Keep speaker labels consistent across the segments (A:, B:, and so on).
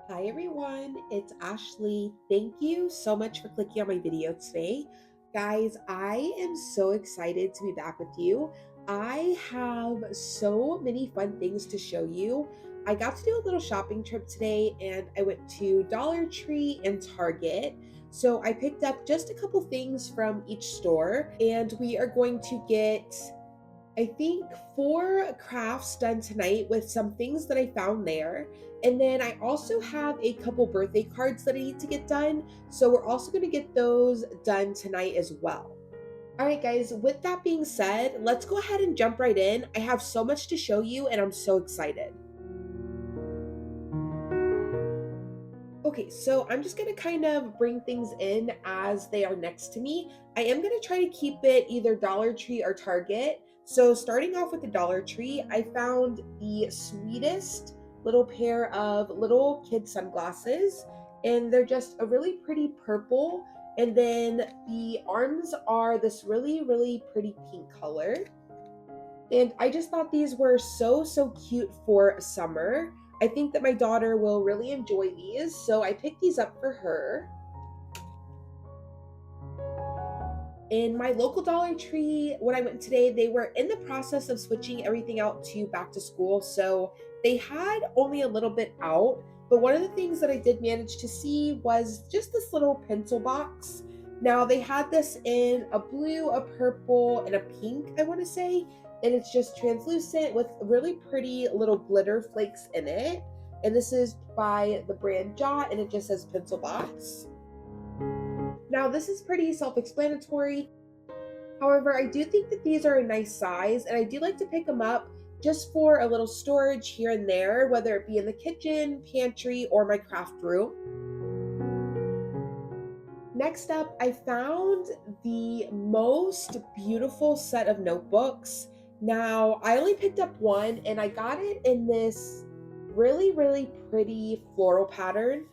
A: Hi everyone, it's Ashley. Thank you so much for clicking on my video today. Guys, I am so excited to be back with you. I have so many fun things to show you. I got to do a little shopping trip today and I went to Dollar Tree and Target. So I picked up just a couple things from each store and we are going to get I think 4 crafts done tonight with some things that I found there. And then I also have a couple birthday cards that I need to get done. So we're also going to get those done tonight as well. All right, guys, with that being said, let's go ahead and jump right in. I have so much to show you and I'm so excited. Okay, so I'm just gonna kind of bring things in as they are next to me. I am gonna try to keep it either Dollar Tree or Target. So starting off with the Dollar Tree, I found the sweetest little pair of little kid sunglasses, and they're just a really pretty purple. And then the arms are this really, really pretty pink color. And I just thought these were so cute for summer. I think that my daughter will really enjoy these, so I picked these up for her. In my local Dollar Tree, when I went today, they were in the process of switching everything out to back to school, so they had only a little bit out. But one of the things that I did manage to see was just this little pencil box. Now, they had this in a blue, a purple, and a pink, I want to say, and it's just translucent with really pretty little glitter flakes in it. And this is by the brand Jot, and it just says pencil box. Now, this is pretty self explanatory. However, I do think that these are a nice size, and I do like to pick them up just for a little storage here and there, whether it be in the kitchen, pantry, or my craft room. Next up, I found the most beautiful set of notebooks. Now, I only picked up one, and I got it in this really pretty floral pattern.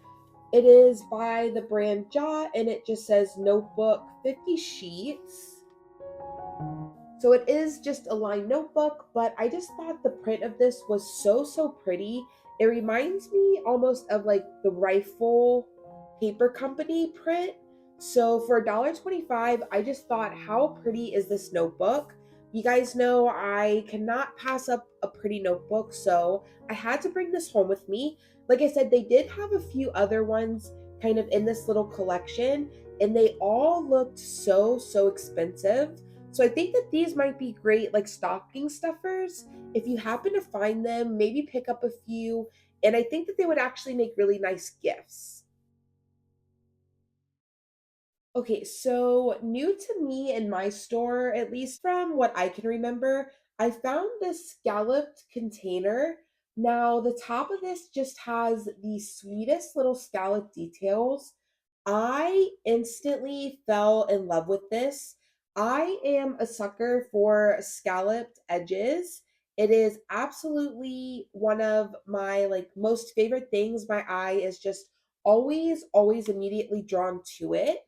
A: It is by the brand Jot, and it just says notebook 50 sheets. So it is just a lined notebook, but I just thought the print of this was so pretty. It reminds me almost of like the Rifle Paper Company print. So for $1.25, I just thought, how pretty is this notebook? You guys know I cannot pass up a pretty notebook, so I had to bring this home with me. Like I said, they did have a few other ones kind of in this little collection, and they all looked so expensive. So I think that these might be great like stocking stuffers. If you happen to find them, maybe pick up a few. And I think that they would actually make really nice gifts. Okay, so new to me in my store, at least from what I can remember, I found this scalloped container. Now, the top of this just has the sweetest little scallop details. I instantly fell in love with this. I am a sucker for scalloped edges. It is absolutely one of my like most favorite things. My eye is just always immediately drawn to it.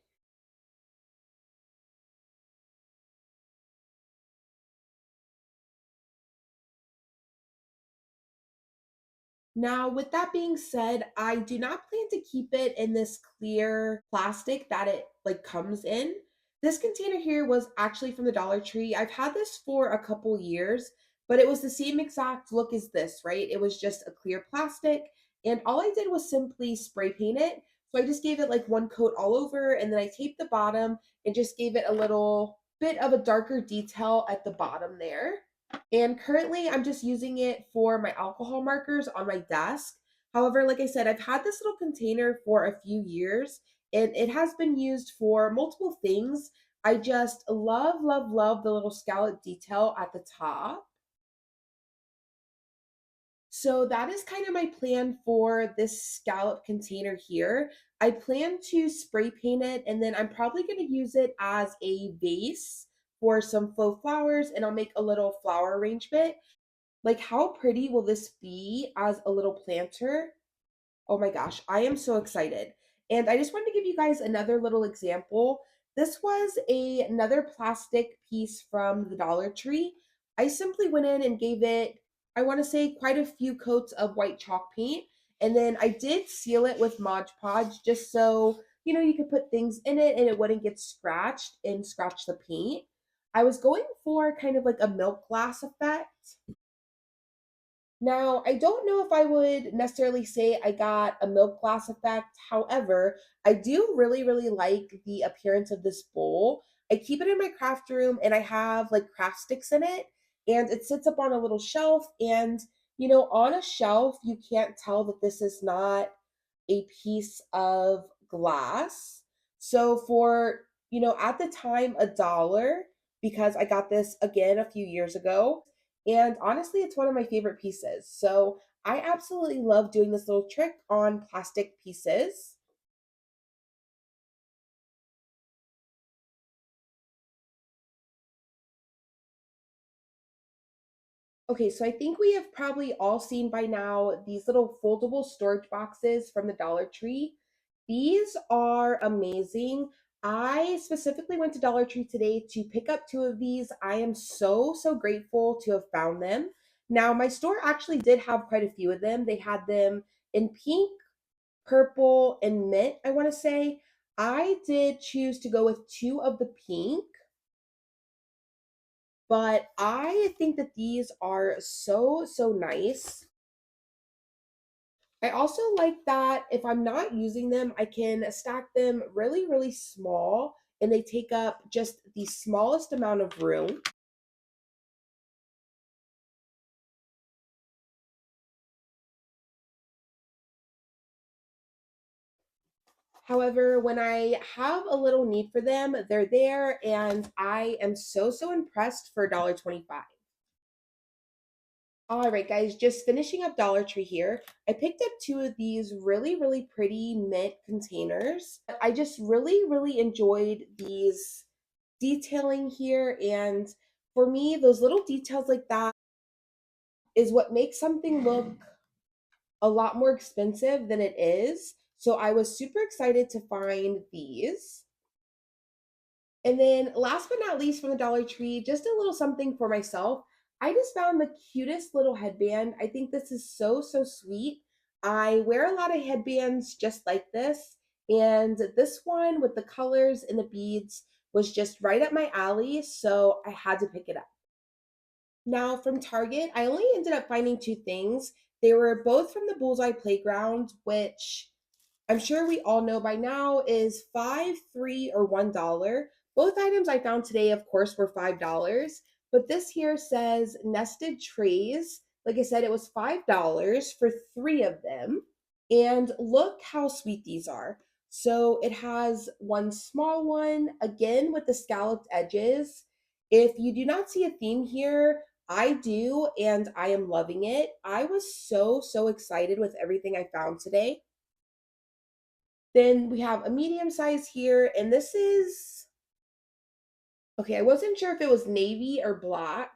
A: Now, with that being said, I do not plan to keep it in this clear plastic that it like comes in. This container here was actually from the Dollar Tree. I've had this for a couple years, but it was the same exact look as this, right? It was just a clear plastic, and all I did was simply spray paint it. So I just gave it like one coat all over, and then I taped the bottom and just gave it a little bit of a darker detail at the bottom there. And currently, I'm just using it for my alcohol markers on my desk. However, like I said, I've had this little container for a few years and it has been used for multiple things. I just love the little scallop detail at the top. So that is kind of my plan for this scallop container here. I plan to spray paint it and then I'm probably going to use it as a vase for some faux flowers and I'll make a little flower arrangement. Like, how pretty will this be as a little planter? Oh my gosh, I am so excited. And I just wanted to give you guys another little example. This was another plastic piece from the Dollar Tree. I simply went in and gave it I want to say, quite a few coats of white chalk paint. And then I did seal it with Mod Podge just so, you could put things in it and it wouldn't get scratched and scratch the paint. I was going for kind of like a milk glass effect. Now, I don't know if I would necessarily say I got a milk glass effect. However, I do really, really like the appearance of this bowl. I keep it in my craft room and I have like craft sticks in it, and it sits up on a little shelf. And, on a shelf, you can't tell that this is not a piece of glass. So for, at the time, $1, because I got this again a few years ago. And honestly, it's one of my favorite pieces. So I absolutely love doing this little trick on plastic pieces. Okay, so I think we have probably all seen by now these little foldable storage boxes from the Dollar Tree. These are amazing. I specifically went to Dollar Tree today to pick up two of these. I am so, so grateful to have found them. Now, my store actually did have quite a few of them. They had them in pink, purple, and mint, I want to say. I did choose to go with two of the pink, but I think that these are so, so nice. I also like that if I'm not using them, I can stack them really, really small and they take up just the smallest amount of room. However, when I have a little need for them, they're there and I am so, so impressed for $1.25. All right, guys, just finishing up Dollar Tree here. I picked up two of these really, really pretty mint containers. I just really, really enjoyed these detailing here. And for me, those little details like that is what makes something look a lot more expensive than it is. So I was super excited to find these. And then last but not least from the Dollar Tree, just a little something for myself. I just found the cutest little headband. I think this is so, so sweet. I wear a lot of headbands just like this. And this one with the colors and the beads was just right up my alley. So I had to pick it up. Now, from Target, I only ended up finding two things. They were both from the Bullseye Playground, which I'm sure we all know by now is five, three, or $1. Both items I found today, of course, were $5. But this here says nested trays. Like I said, it was $5 for three of them. And look how sweet these are. So it has one small one, again with the scalloped edges. If you do not see a theme here, I do, and I am loving it. I was so, so excited with everything I found today. Then we have a medium size here, and this is okay. I wasn't sure if it was navy or black,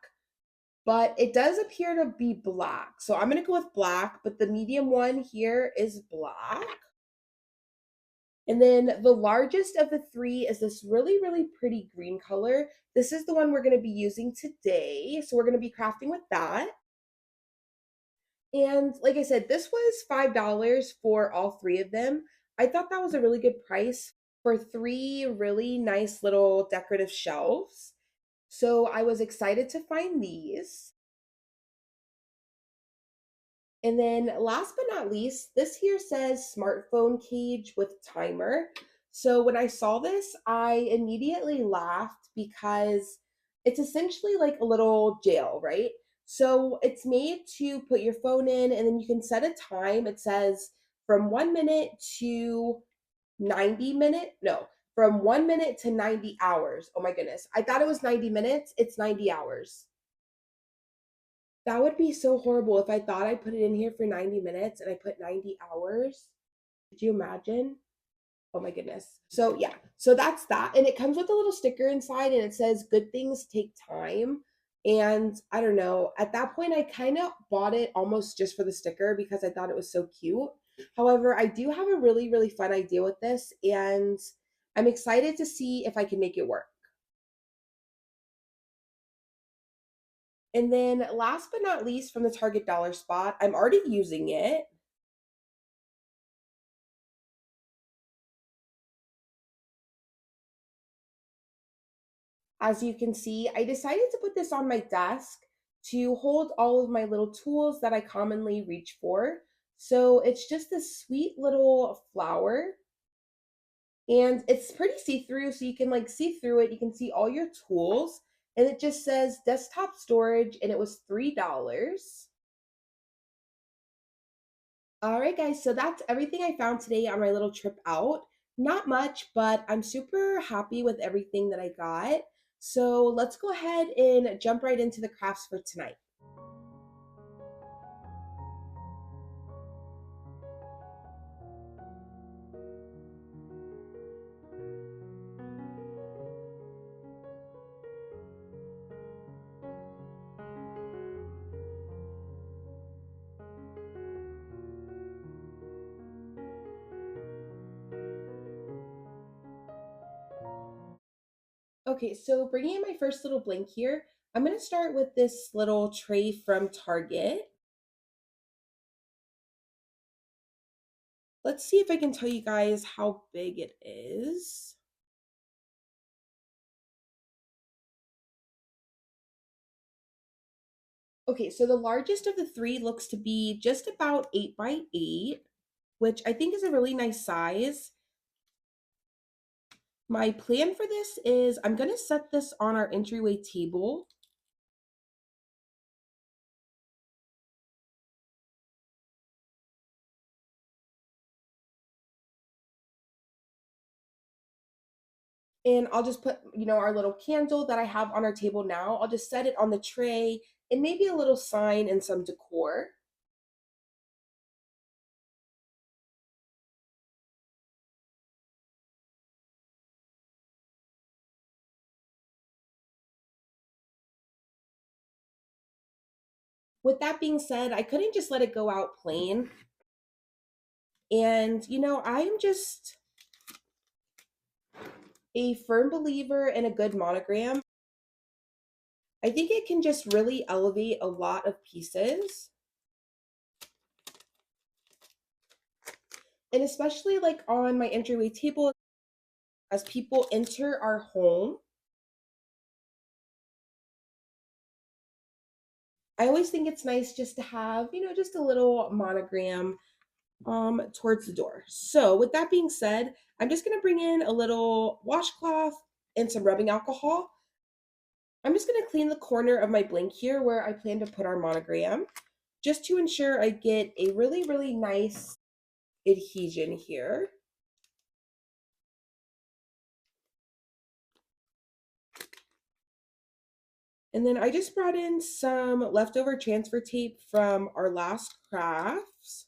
A: but it does appear to be black. So I'm gonna go with black, but the medium one here is black. And then the largest of the three is this really, really pretty green color. This is the one we're going to be using today. So we're going to be crafting with that. And like I said, this was $5 for all three of them. I thought that was a really good price for three really nice little decorative shelves. So I was excited to find these. And then last but not least, this here says smartphone cage with timer. So when I saw this, I immediately laughed because it's essentially like a little jail, right? So it's made to put your phone in and then you can set a time. It says from 1 minute to 90 minute. No, from 1 minute to 90 hours. Oh my goodness. I thought it was 90 minutes. It's 90 hours. That would be so horrible if I thought I put it in here for 90 minutes and I put 90 hours. Could you imagine? Oh my goodness. So yeah, so that's that. And it comes with a little sticker inside and it says good things take time. And I don't know, at that point I kind of bought it almost just for the sticker because I thought it was so cute. However, I do have a really, really fun idea with this and I'm excited to see if I can make it work. And then last but not least, from the Target dollar spot, I'm already using it. As you can see, I decided to put this on my desk to hold all of my little tools that I commonly reach for. So it's just this sweet little flower, and it's pretty see-through, so you can like see through it. You can see all your tools, and it just says desktop storage, and it was $3. All right, guys, so that's everything I found today on my little trip out. Not much, but I'm super happy with everything that I got. So let's go ahead and jump right into the crafts for tonight. Okay, so bringing in my first little blank here, I'm going to start with this little tray from Target. Let's see if I can tell you guys how big it is. Okay, so the largest of the three looks to be just about 8 by 8, which I think is a really nice size. My plan for this is I'm going to set this on our entryway table. And I'll just put, our little candle that I have on our table now. I'll just set it on the tray and maybe a little sign and some decor. With that being said, I couldn't just let it go out plain. And, I'm just a firm believer in a good monogram. I think it can just really elevate a lot of pieces. And especially like on my entryway table, as people enter our home, I always think it's nice just to have, just a little monogram towards the door. So with that being said, I'm just going to bring in a little washcloth and some rubbing alcohol. I'm just going to clean the corner of my blank here where I plan to put our monogram, just to ensure I get a really, really nice adhesion here. And then I just brought in some leftover transfer tape from our last crafts.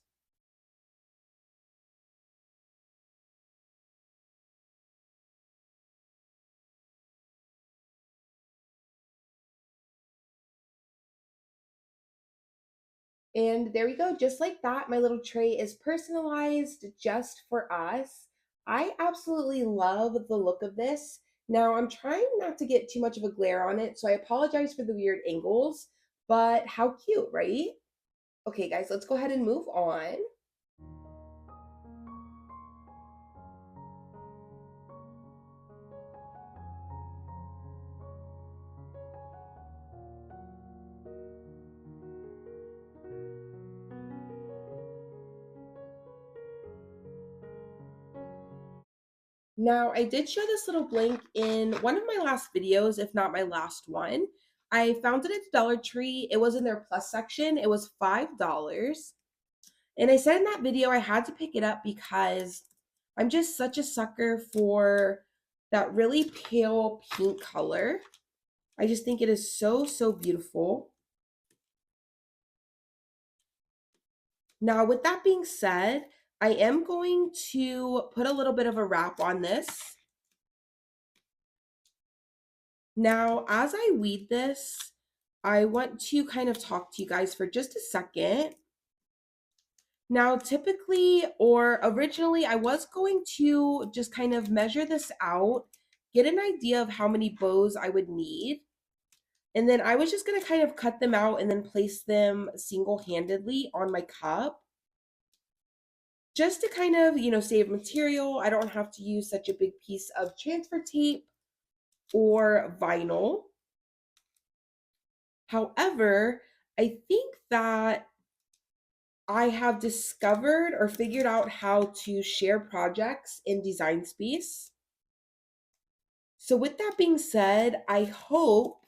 A: And there we go. Just like that, my little tray is personalized just for us. I absolutely love the look of this. Now, I'm trying not to get too much of a glare on it, so I apologize for the weird angles, but how cute, right? Okay, guys, let's go ahead and move on. Now, I did show this little blank in one of my last videos, if not my last one. I found it at the Dollar Tree. It was in their plus section. It was $5. And I said in that video I had to pick it up because I'm just such a sucker for that really pale pink color. I just think it is so, so beautiful. Now, with that being said, I am going to put a little bit of a wrap on this. Now, as I weed this, I want to kind of talk to you guys for just a second. Now, typically or originally, I was going to just kind of measure this out, get an idea of how many bows I would need. And then I was just going to kind of cut them out and then place them single-handedly on my cup just to kind of, save material. I don't have to use such a big piece of transfer tape or vinyl. However, I think that I have discovered or figured out how to share projects in Design Space. So, with that being said, I hope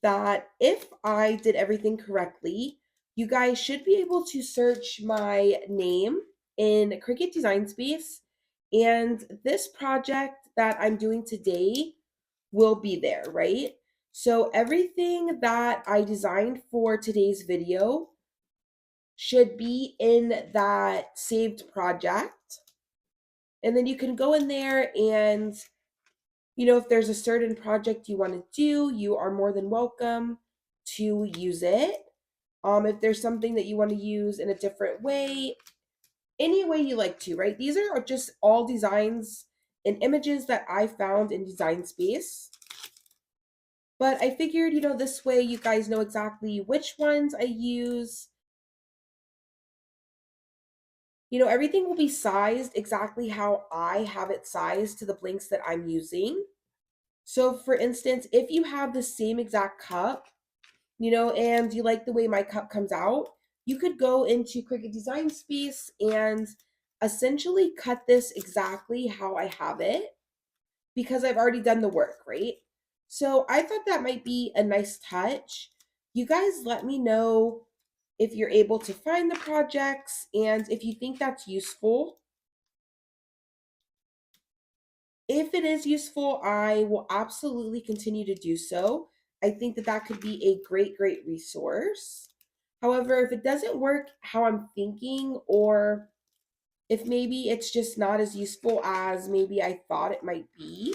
A: that if I did everything correctly, you guys should be able to search my name in Cricut Design Space, and this project that I'm doing today will be there, right? So everything that I designed for today's video should be in that saved project. And then you can go in there and, if there's a certain project you want to do, you are more than welcome to use it. If there's something that you want to use in a different way, any way you like to, right? These are just all designs and images that I found in Design Space. But I figured, this way you guys know exactly which ones I use. Everything will be sized exactly how I have it sized to the blanks that I'm using. So for instance, if you have the same exact cup, and you like the way my cup comes out, you could go into Cricut Design Space and essentially cut this exactly how I have it because I've already done the work, right? So I thought that might be a nice touch. You guys let me know if you're able to find the projects and if you think that's useful. If it is useful, I will absolutely continue to do so. I think that that could be a great, great resource. However, if it doesn't work how I'm thinking, or if maybe it's just not as useful as maybe I thought it might be,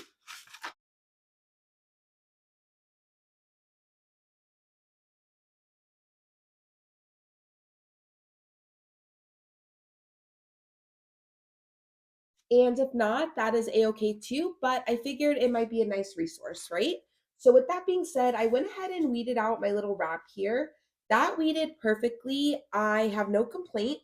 A: and if not, that is a-okay too, but I figured it might be a nice resource, right? So with that being said, I went ahead and weeded out my little wrap here. That weeded perfectly. I have no complaint.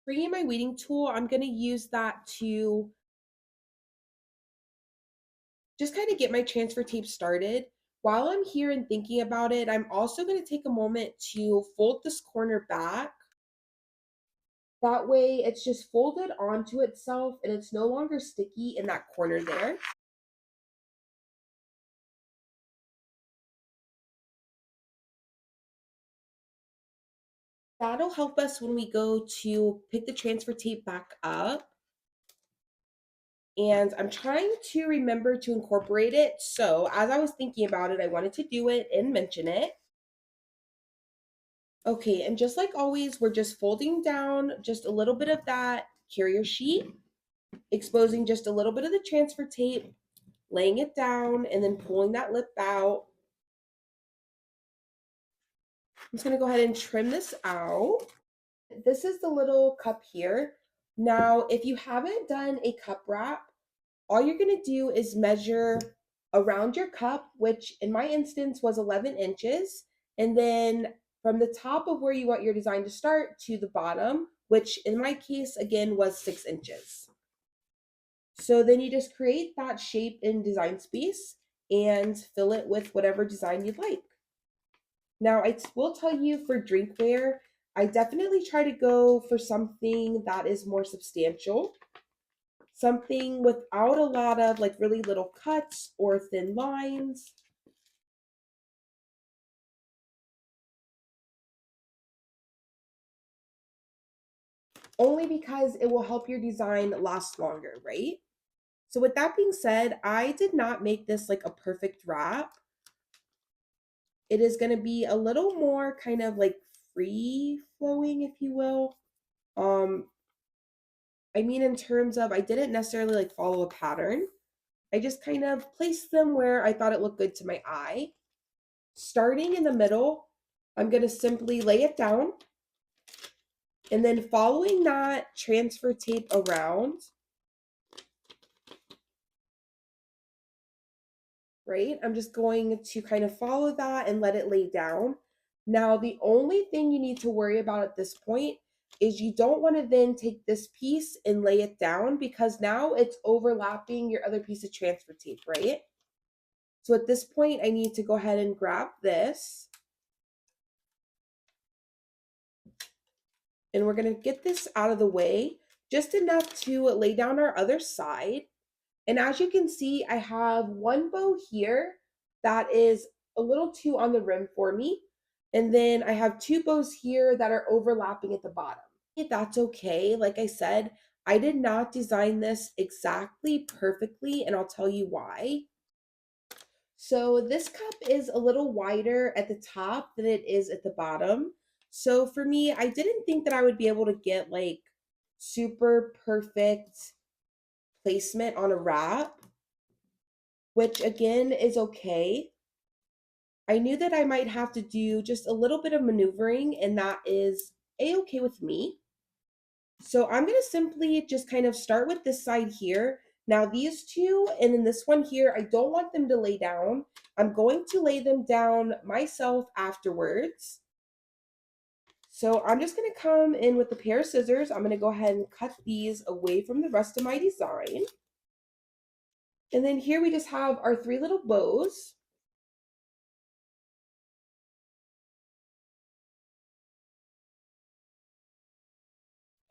A: Bringing my weeding tool, I'm going to use that to just kind of get my transfer tape started. While I'm here and thinking about it, I'm also going to take a moment to fold this corner back. That way it's just folded onto itself and it's no longer sticky in that corner there. That'll help us when we go to pick the transfer tape back up. And I'm trying to remember to incorporate it. So as I was thinking about it, I wanted to do it and mention it. Okay, and just like always, we're just folding down just a little bit of that carrier sheet, exposing just a little bit of the transfer tape, laying it down, and then pulling that lip out. I'm just gonna go ahead and trim this out. This is the little cup here. Now, if you haven't done a cup wrap, all you're gonna do is measure around your cup, which in my instance was 11 inches, and then from the top of where you want your design to start to the bottom, which in my case again was 6 inches. So then you just create that shape in Design Space and fill it with whatever design you'd like. Now, I will tell you for drinkware, I definitely try to go for something that is more substantial, something without a lot of like really little cuts or thin lines. Only because it will help your design last longer, right? So with that being said, I did not make this like a perfect wrap. It is going to be a little more kind of like free flowing, if you will. Um, I mean, in terms of, I didn't necessarily like follow a pattern. I just kind of placed them where I thought it looked good to my eye. Starting in the middle, I'm going to simply lay it down, and then following that transfer tape around, right? I'm just going to kind of follow that and let it lay down. Now, the only thing you need to worry about at this point is you don't want to then take this piece and lay it down, because now it's overlapping your other piece of transfer tape, right? So at this point, I need to go ahead and grab this, and we're going to get this out of the way just enough to lay down our other side. And as you can see, I have one bow here that is a little too on the rim for me. And then I have two bows here that are overlapping at the bottom. That's okay. Like I said, I did not design this exactly perfectly, and I'll tell you why. So this cup is a little wider at the top than it is at the bottom. So for me, I didn't think that I would be able to get like super perfect placement on a wrap, which again is okay. I knew that I might have to do just a little bit of maneuvering, and that is a-okay with me. So I'm going to simply just kind of start with this side here. Now these two and then this one here, I don't want them to lay down. I'm going to lay them down myself afterwards. So I'm just going to come in with a pair of scissors. I'm going to go ahead and cut these away from the rest of my design. And then here we just have our three little bows.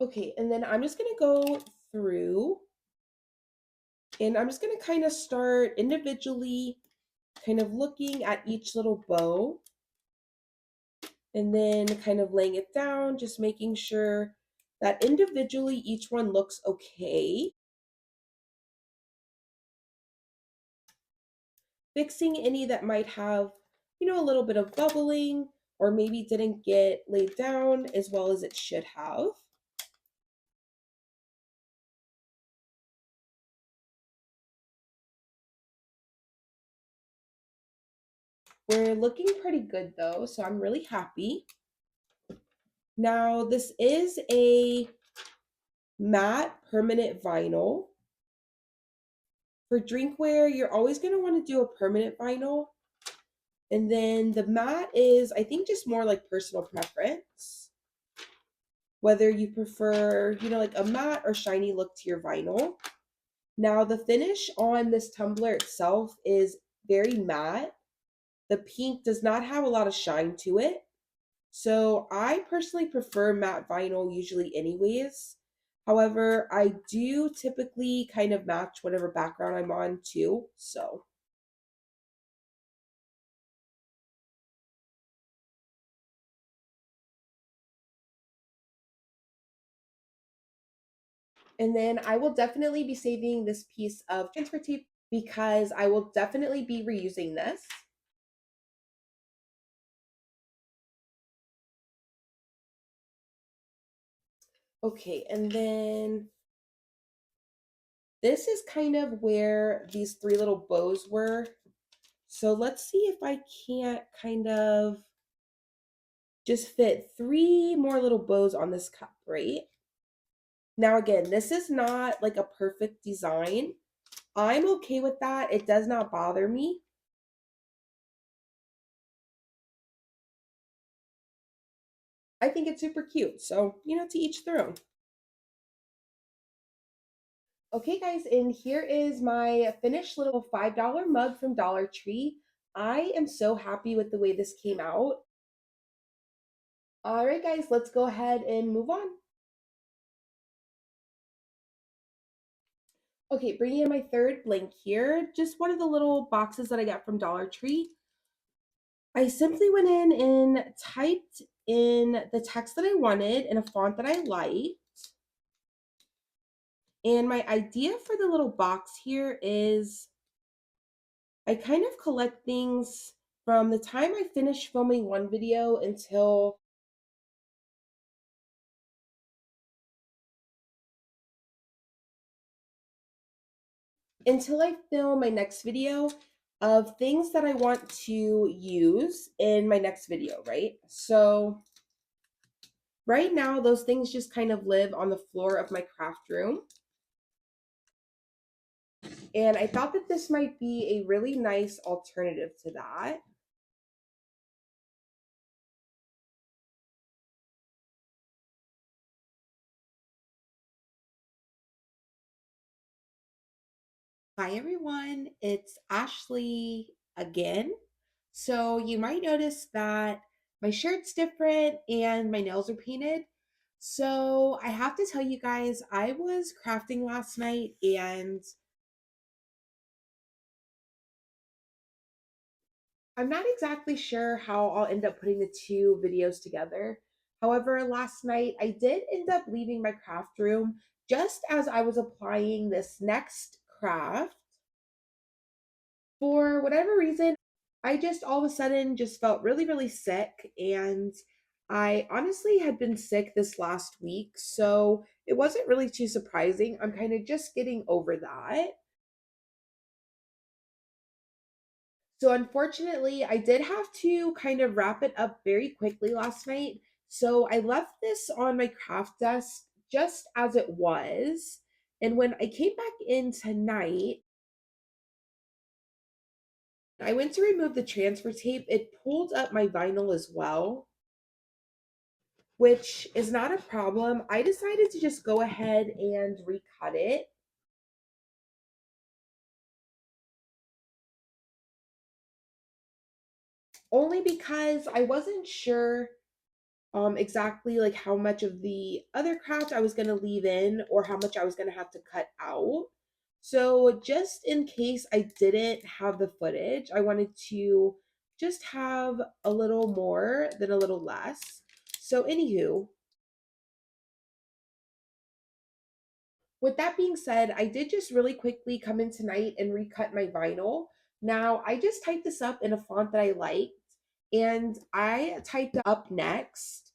A: Okay, and then I'm just going to go through, and I'm just going to kind of start individually kind of looking at each little bow, and then kind of laying it down, just making sure that individually each one looks okay. Fixing any that might have, a little bit of bubbling or maybe didn't get laid down as well as it should have. We're looking pretty good though, so I'm really happy. Now, this is a matte permanent vinyl. For drinkware, you're always going to want to do a permanent vinyl. And then the matte is, I think, just more like personal preference. Whether you prefer, like a matte or shiny look to your vinyl. Now, the finish on this tumbler itself is very matte. The pink does not have a lot of shine to it. So I personally prefer matte vinyl usually anyways. However, I do typically kind of match whatever background I'm on too. So, and then I will definitely be saving this piece of transfer tape because I will definitely be reusing this. Okay, and then this is kind of where these three little bows were. So let's see if I can't kind of just fit three more little bows on this cup, right? Now, again, this is not like a perfect design. I'm okay with that. It does not bother me. I think it's super cute. So, to each their own. Okay, guys, and here is my finished little $5 mug from Dollar Tree. I am so happy with the way this came out. All right, guys, let's go ahead and move on. Okay, bringing in my third blank here, just one of the little boxes that I got from Dollar Tree. I simply went in and typed in the text that I wanted in a font that I liked. And my idea for the little box here is I kind of collect things from the time I finish filming one video until I film my next video. of things that I want to use in my next video, right? So right now, those things just kind of live on the floor of my craft room. And I thought that this might be a really nice alternative to that. Hi everyone, it's Ashley again. So you might notice that my shirt's different and my nails are painted. So I have to tell you guys, I was crafting last night and I'm not exactly sure how I'll end up putting the two videos together. However, last night I did end up leaving my craft room just as I was applying this next craft. For whatever reason, I just all of a sudden just felt really, really sick. And I honestly had been sick this last week. So it wasn't really too surprising. I'm kind of just getting over that. So unfortunately, I did have to kind of wrap it up very quickly last night. So I left this on my craft desk just as it was. And when I came back in tonight, I went to remove the transfer tape. It pulled up my vinyl as well, which is not a problem. I decided to just go ahead and recut it only because I wasn't sure exactly like how much of the other craft I was going to leave in or how much I was going to have to cut out. So just in case I didn't have the footage, I wanted to just have a little more than a little less. So anywho, with that being said, I did just really quickly come in tonight and recut my vinyl. Now, I just typed this up in a font that I liked, and I typed up next.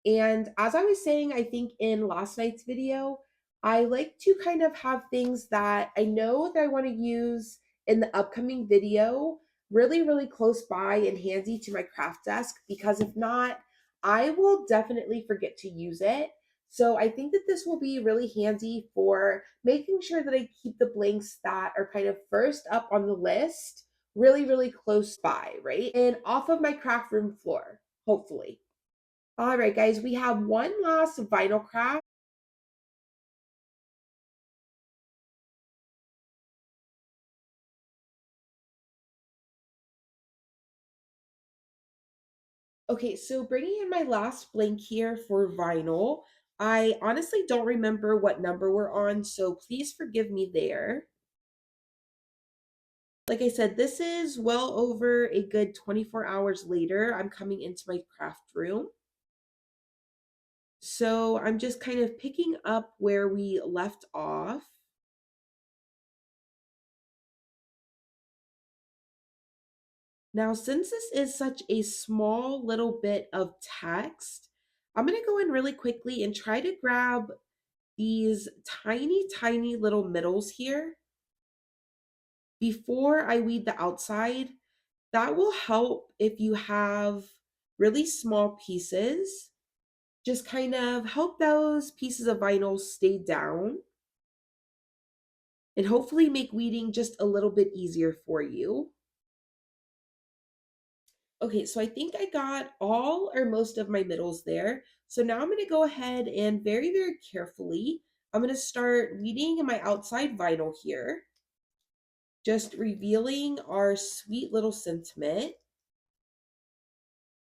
A: And as I was saying, I think in last night's video, I like to kind of have things that I know that I want to use in the upcoming video really, really close by and handy to my craft desk, because if not, I will definitely forget to use it. So I think that this will be really handy for making sure that I keep the blanks that are kind of first up on the list really, really close by, right? And off of my craft room floor, hopefully. All right, guys, we have one last vinyl craft. Okay, so bringing in my last blank here for vinyl. I honestly don't remember what number we're on, so please forgive me there. Like I said, this is well over a good 24 hours later. I'm coming into my craft room. So I'm just kind of picking up where we left off. Now, since this is such a small little bit of text, I'm going to go in really quickly and try to grab these tiny, tiny little middles here before I weed the outside. That will help if you have really small pieces. Just kind of help those pieces of vinyl stay down and hopefully make weeding just a little bit easier for you. Okay, so I think I got all or most of my middles there. So now I'm going to go ahead and very, very carefully, I'm going to start weeding my outside vinyl here, just revealing our sweet little sentiment.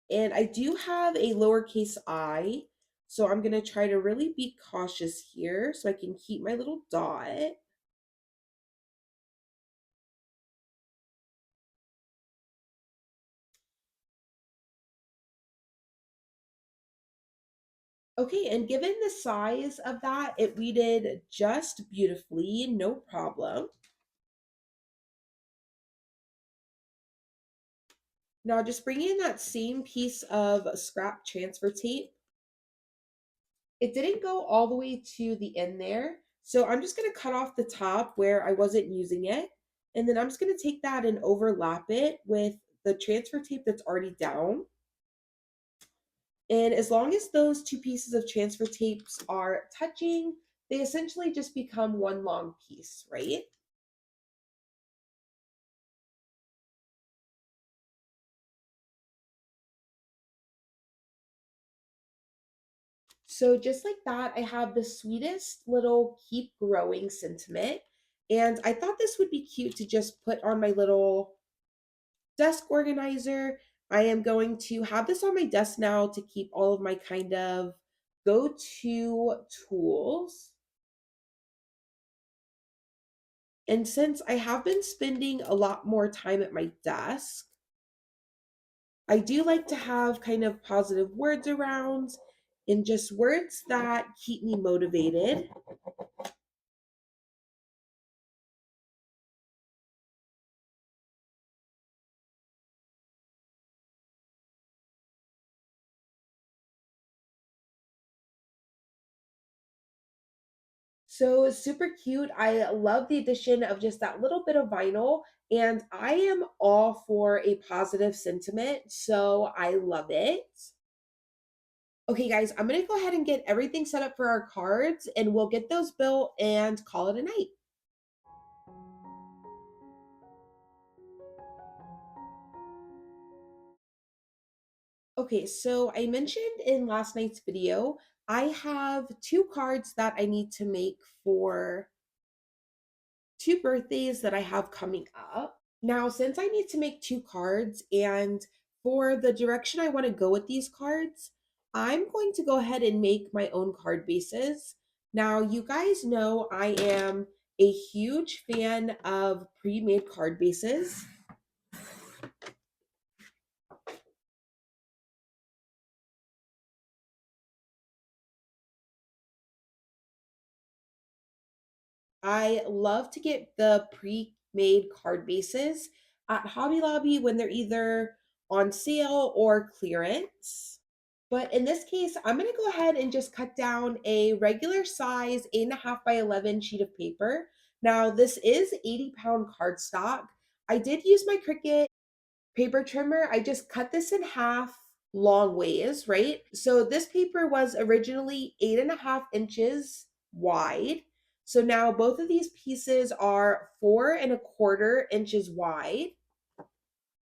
A: And I do have a lowercase I, so I'm going to try to really be cautious here so I can keep my little dot. Okay, and given the size of that, it weeded just beautifully, no problem. Now just bring in that same piece of scrap transfer tape. It didn't go all the way to the end there, so I'm just going to cut off the top where I wasn't using it. And then I'm just going to take that and overlap it with the transfer tape that's already down. And as long as those two pieces of transfer tapes are touching, they essentially just become one long piece, right? So just like that, I have the sweetest little keep growing sentiment. And I thought this would be cute to just put on my little desk organizer. I am going to have this on my desk now to keep all of my kind of go-to tools. And since I have been spending a lot more time at my desk, I do like to have kind of positive words around and just words that keep me motivated. So super cute. I love the addition of just that little bit of vinyl, and I am all for a positive sentiment. So I love it. Okay, guys, I'm gonna go ahead and get everything set up for our cards, and we'll get those built and call it a night. Okay, so I mentioned in last night's video, I have two cards that I need to make for two birthdays that I have coming up. Now, since I need to make two cards and for the direction I want to go with these cards, I'm going to go ahead and make my own card bases. Now, you guys know I am a huge fan of pre-made card bases. I love to get the pre-made card bases at Hobby Lobby when they're either on sale or clearance. But in this case, I'm going to go ahead and just cut down a regular size 8.5 by 11 sheet of paper. Now, this is 80-pound cardstock. I did use my Cricut paper trimmer. I just cut this in half long ways, right? So this paper was originally 8.5 inches wide. So now both of these pieces are 4.25 inches wide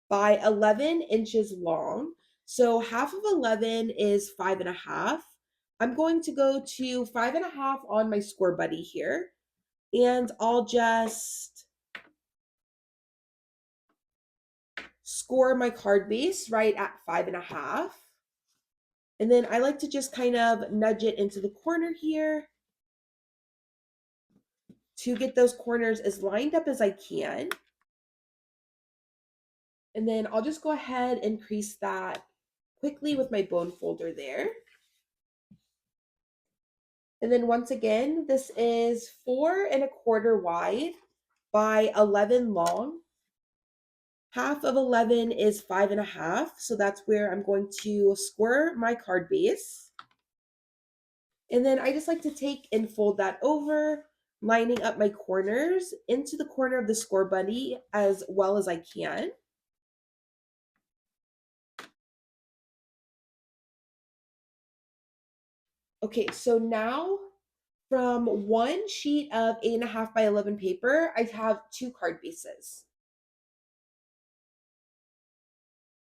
A: by 11 inches long. So half of 11 is 5.5. I'm going to go to 5.5 on my score buddy here, and I'll just score my card base right at 5.5. And then I like to just kind of nudge it into the corner here to get those corners as lined up as I can. And then I'll just go ahead and crease that quickly with my bone folder there. And then once again, this is 4.25 wide by 11 long. Half of 11 is 5.5. So that's where I'm going to square my card base. And then I just like to take and fold that over, lining up my corners into the corner of the score buddy as well as I can. Okay, so now from one sheet of 8.5 by 11 paper, I have two card bases.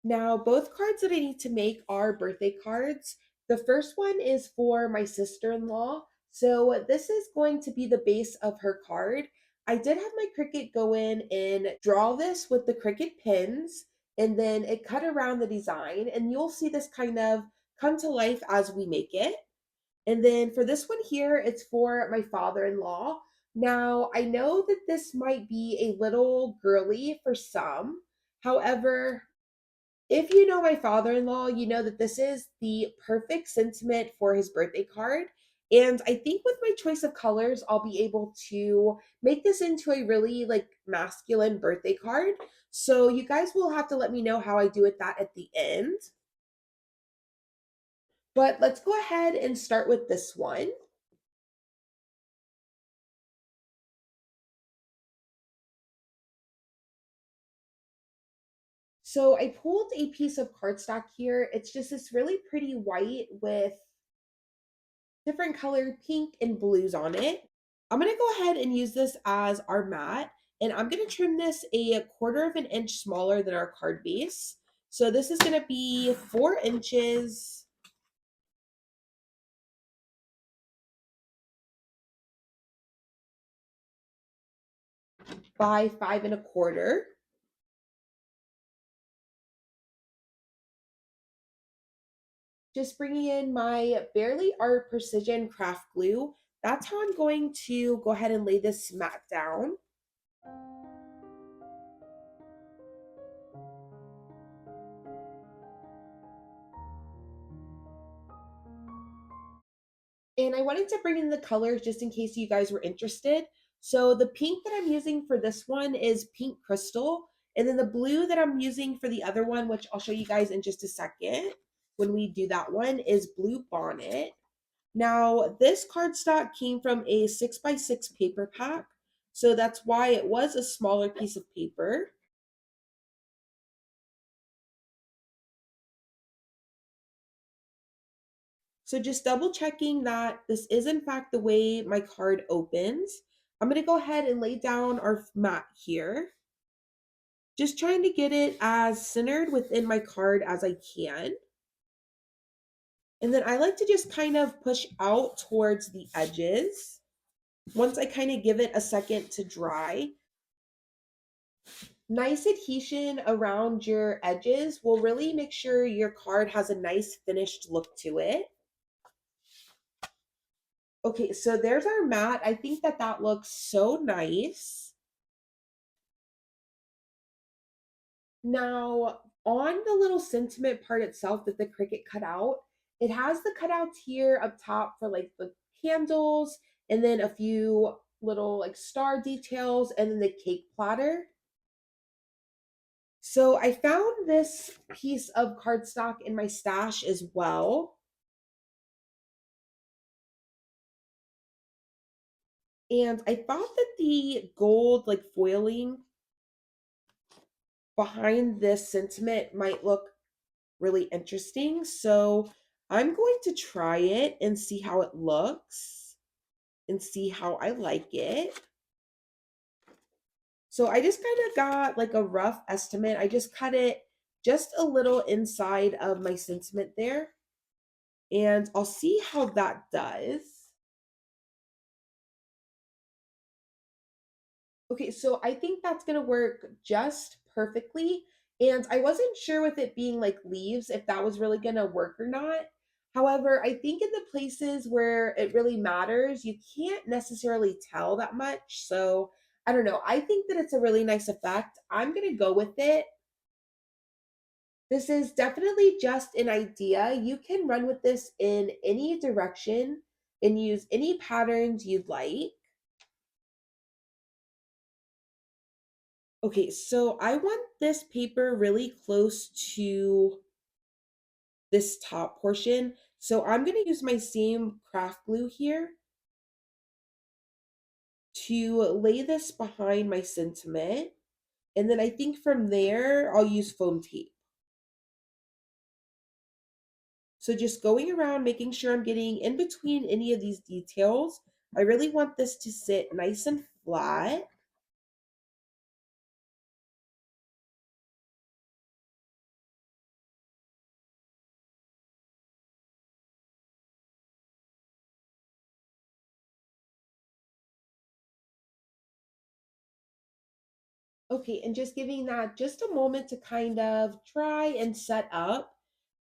A: Now, both cards that I need to make are birthday cards. The first one is for my sister-in-law. So this is going to be the base of her card. I did have my Cricut go in and draw this with the Cricut pins, and then it cut around the design, and you'll see this kind of come to life as we make it. And then for this one here, it's for my father-in-law. Now, I know that this might be a little girly for some. However, if you know my father-in-law, you know that this is the perfect sentiment for his birthday card. And I think with my choice of colors, I'll be able to make this into a really like masculine birthday card. So you guys will have to let me know how I do with that at the end. But let's go ahead and start with this one. So I pulled a piece of cardstock here. It's just this really pretty white with different colored pink and blues on it. I'm gonna go ahead and use this as our mat, and I'm gonna trim this a quarter of an inch smaller than our card base. So this is gonna be 4 inches by 5 1/4. Just bringing in my Barely Art Precision Craft Glue. That's how I'm going to go ahead and lay this mat down. And I wanted to bring in the colors just in case you guys were interested. So the pink that I'm using for this one is Pink Crystal. And then the blue that I'm using for the other one, which I'll show you guys in just a second when we do that one, is Blue Bonnet. Now, this cardstock came from a 6x6 paper pack. So that's why it was a smaller piece of paper. So just double checking that this is in fact the way my card opens. I'm going to go ahead and lay down our mat here. Just trying to get it as centered within my card as I can. And then I like to just kind of push out towards the edges. Once I kind of give it a second to dry, nice adhesion around your edges will really make sure your card has a nice finished look to it. Okay, so there's our mat. I think that that looks so nice. Now, on the little sentiment part itself that the Cricut cut out, it has the cutouts here up top for like the candles and then a few little like star details and then the cake platter. So I found this piece of cardstock in my stash as well. And I thought that the gold like foiling behind this sentiment might look really interesting. So I'm going to try it and see how it looks and see how I like it. So I just kind of got like a rough estimate. I just cut it just a little inside of my sentiment there, and I'll see how that does. Okay, so I think that's gonna work just perfectly. And I wasn't sure with it being like leaves if that was really gonna work or not. However, I think in the places where it really matters, you can't necessarily tell that much. So I don't know. I think that it's a really nice effect. I'm gonna go with it. This is definitely just an idea. You can run with this in any direction and use any patterns you'd like. Okay, so I want this paper really close to this top portion. So I'm going to use my same craft glue here to lay this behind my sentiment. And then I think from there, I'll use foam tape. So just going around, making sure I'm getting in between any of these details. I really want this to sit nice and flat. Okay, and just giving that just a moment to kind of dry and set up.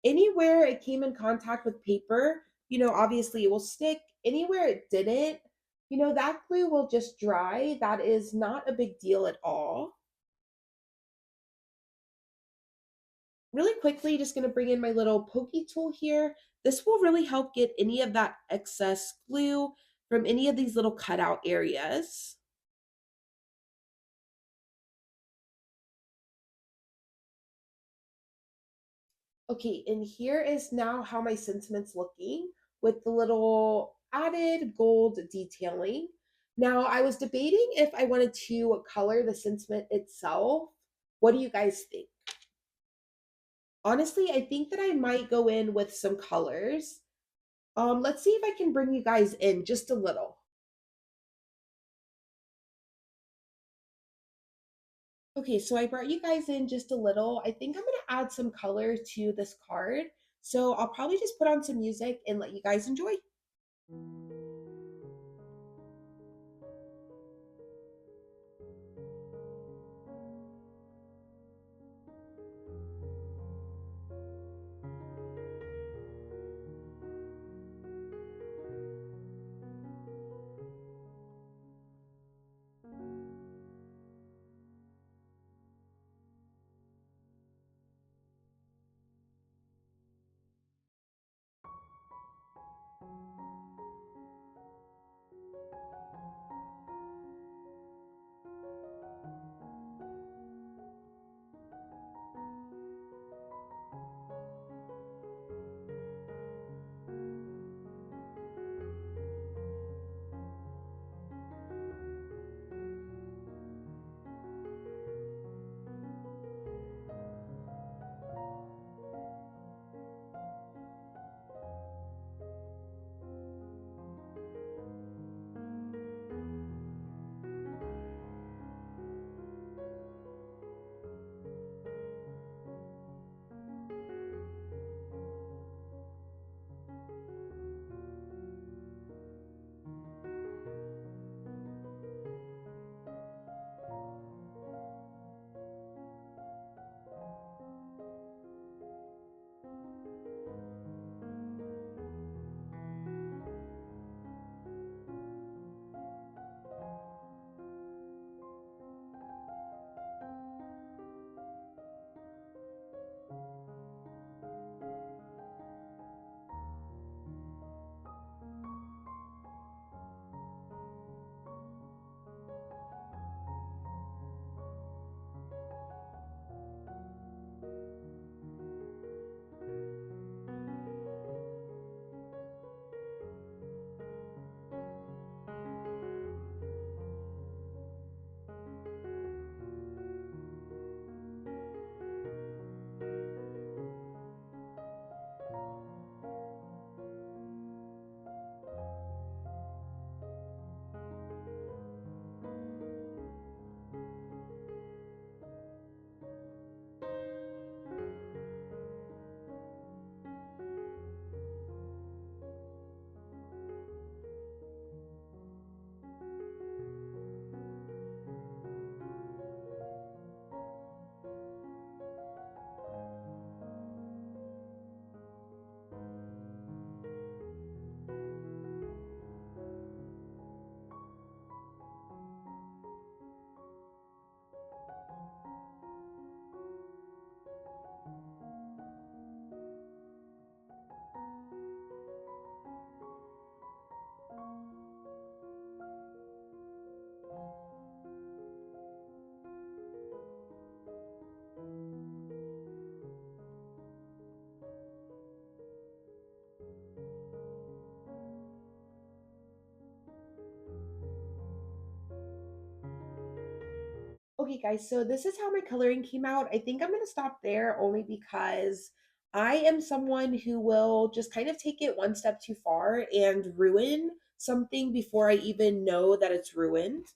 A: Anywhere it came in contact with paper, obviously it will stick. Anywhere it didn't, that glue will just dry. That is not a big deal at all. Really quickly, just going to bring in my little pokey tool here. This will really help get any of that excess glue from any of these little cutout areas. Okay, and here is now how my sentiment's looking with the little added gold detailing. Now, I was debating if I wanted to color the sentiment itself. What do you guys think? Honestly, I think that I might go in with some colors. Let's see if I can bring you guys in just a little. Okay, so I brought you guys in just a little. I think I'm gonna add some color to this card. So I'll probably just put on some music and let you guys enjoy. Okay, guys, so this is how my coloring came out. I think I'm going to stop there only because I am someone who will just kind of take it one step too far and ruin something before I even know that it's ruined.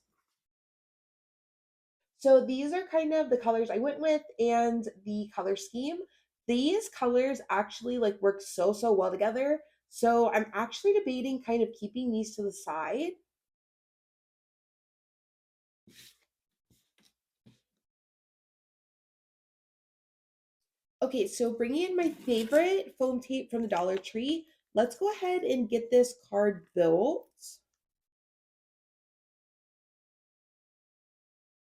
A: So these are kind of the colors I went with and the color scheme. These colors actually like work so well together. So I'm actually debating kind of keeping these to the side. Okay, so bringing in my favorite foam tape from the Dollar Tree, let's go ahead and get this card built.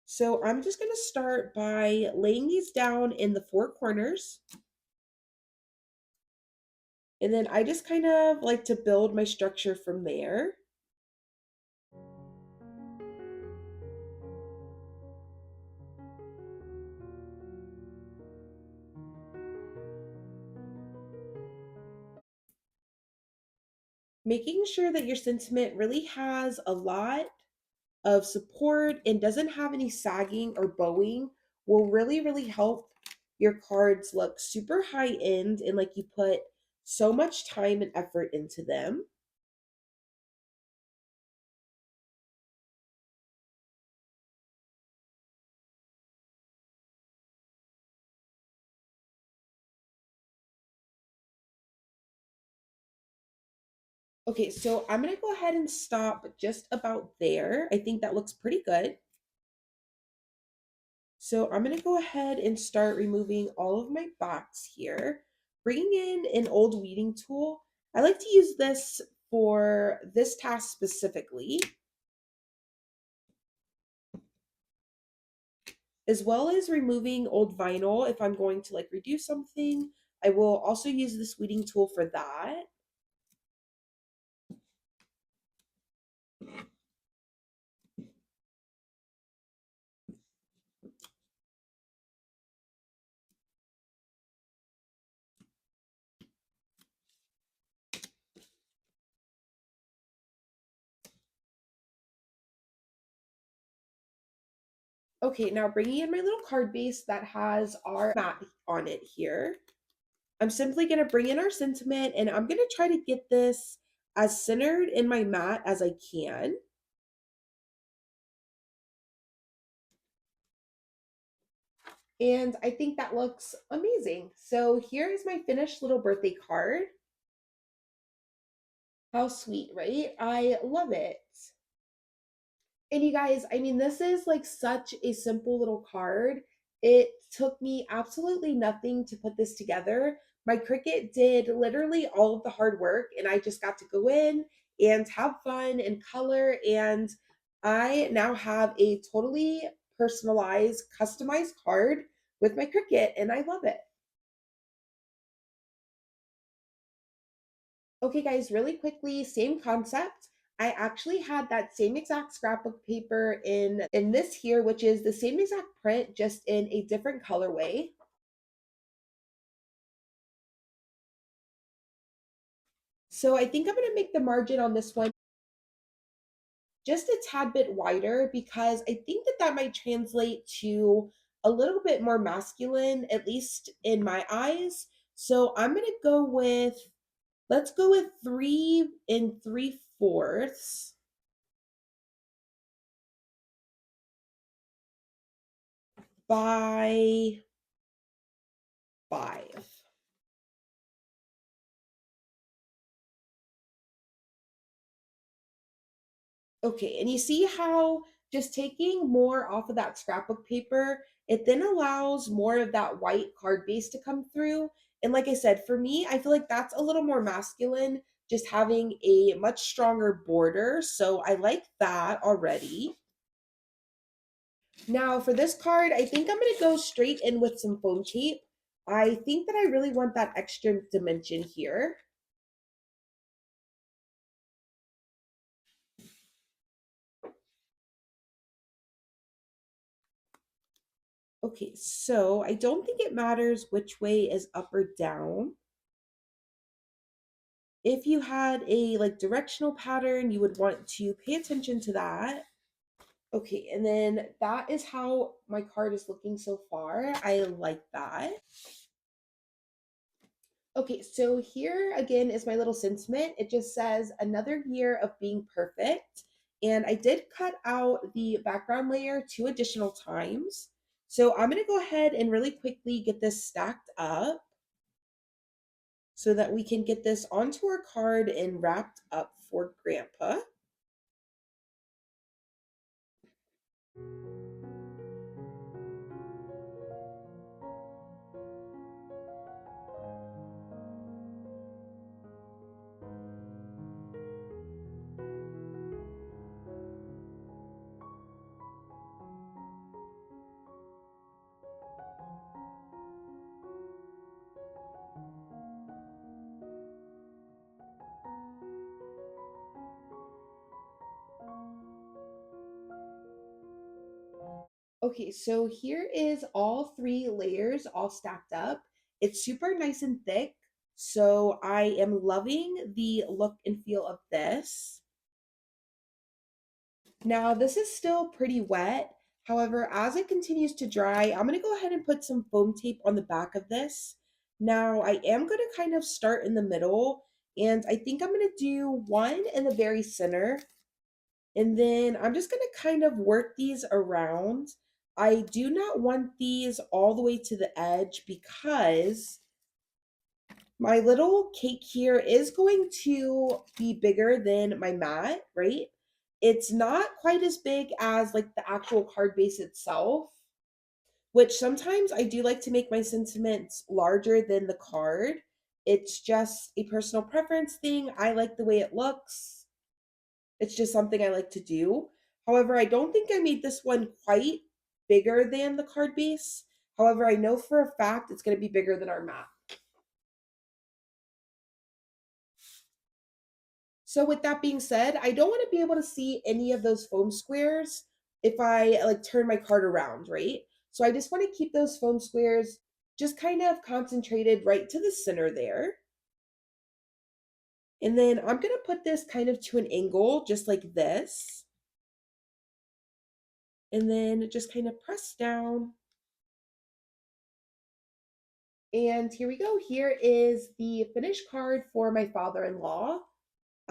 A: So I'm just going to start by laying these down in the four corners. And then I just kind of like to build my structure from there. Making sure that your sentiment really has a lot of support and doesn't have any sagging or bowing will really help your cards look super high end and like you put so much time and effort into them. Okay, so I'm gonna go ahead and stop just about there. I think that looks pretty good. So I'm gonna go ahead and start removing all of my backs here. Bringing in an old weeding tool. I like to use this for this task specifically, as well as removing old vinyl. If I'm going to like redo something, I will also use this weeding tool for that. Okay, now bringing in my little card base that has our mat on it here. I'm simply going to bring in our sentiment and I'm going to try to get this as centered in my mat as I can. And I think that looks amazing. So here is my finished little birthday card. How sweet, right? I love it. And you guys, I mean, this is like such a simple little card. It took me absolutely nothing to put this together. My Cricut did literally all of the hard work, and I just got to go in and have fun and color. And I now have a totally personalized, customized card with my Cricut, and I love it. Okay, guys, really quickly, same concept. I actually had that same exact scrapbook paper in this here, which is the same exact print, just in a different colorway. So I think I'm going to make the margin on this one just a tad bit wider because I think that that might translate to a little bit more masculine, at least in my eyes. So I'm going to go with, let's go with 3 and 3/4 by 5. Okay, and you see how just taking more off of that scrapbook paper, it then allows more of that white card base to come through. And like I said, for me, I feel like that's a little more masculine, just having a much stronger border. So I like that already. Now for this card, I think I'm going to go straight in with some foam tape. I think that I really want that extra dimension here. Okay, so I don't think it matters which way is up or down. If you had a like directional pattern, you would want to pay attention to that. Okay, and then that is how my card is looking so far. I like that. Okay, so here again is my little sentiment. It just says another year of being perfect. And I did cut out the background layer 2 additional times. So I'm going to go ahead and really quickly get this stacked up so that we can get this onto our card and wrapped up for Grandpa. Okay, so here is all 3 layers all stacked up. It's super nice and thick. So I am loving the look and feel of this. Now, this is still pretty wet. However, as it continues to dry, I'm gonna go ahead and put some foam tape on the back of this. Now, I am gonna kind of start in the middle, and I think I'm gonna do one in the very center, and then I'm just gonna kind of work these around. I do not want these all the way to the edge because my little cake here is going to be bigger than my mat, right? It's not quite as big as like the actual card base itself, which sometimes I do like to make my sentiments larger than the card. It's just a personal preference thing. I like the way it looks. It's just something I like to do. However, I don't think I made this one quite bigger than the card base. However, I know for a fact it's going to be bigger than our mat. So with that being said, I don't want to be able to see any of those foam squares if I like turn my card around, right? So I just want to keep those foam squares just kind of concentrated right to the center there. And then I'm going to put this kind of to an angle just like this. And then just kind of press down. And here we go. Here is the finished card for my father-in-law.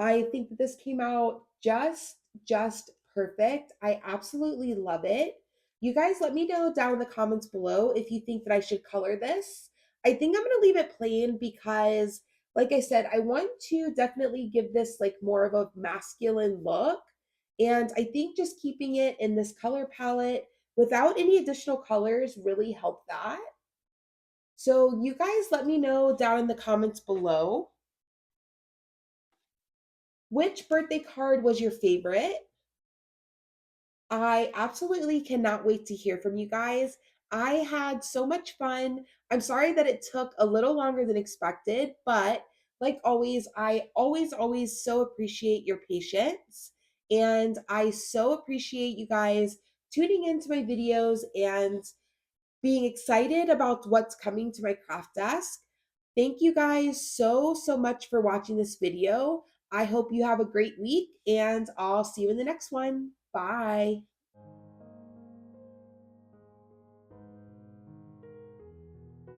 A: I think that this came out just perfect. I absolutely love it. You guys let me know down in the comments below if you think that I should color this. I think I'm going to leave it plain because like I said, I want to definitely give this like more of a masculine look. And I think just keeping it in this color palette without any additional colors really helped that. So you guys let me know down in the comments below which birthday card was your favorite. I absolutely cannot wait to hear from you guys. I had so much fun. I'm sorry that it took a little longer than expected, but like always, I always so appreciate your patience. And I so appreciate you guys tuning into my videos and being excited about what's coming to my craft desk. Thank you guys so much for watching this video. I hope you have a great week and I'll see you in the next one. Bye.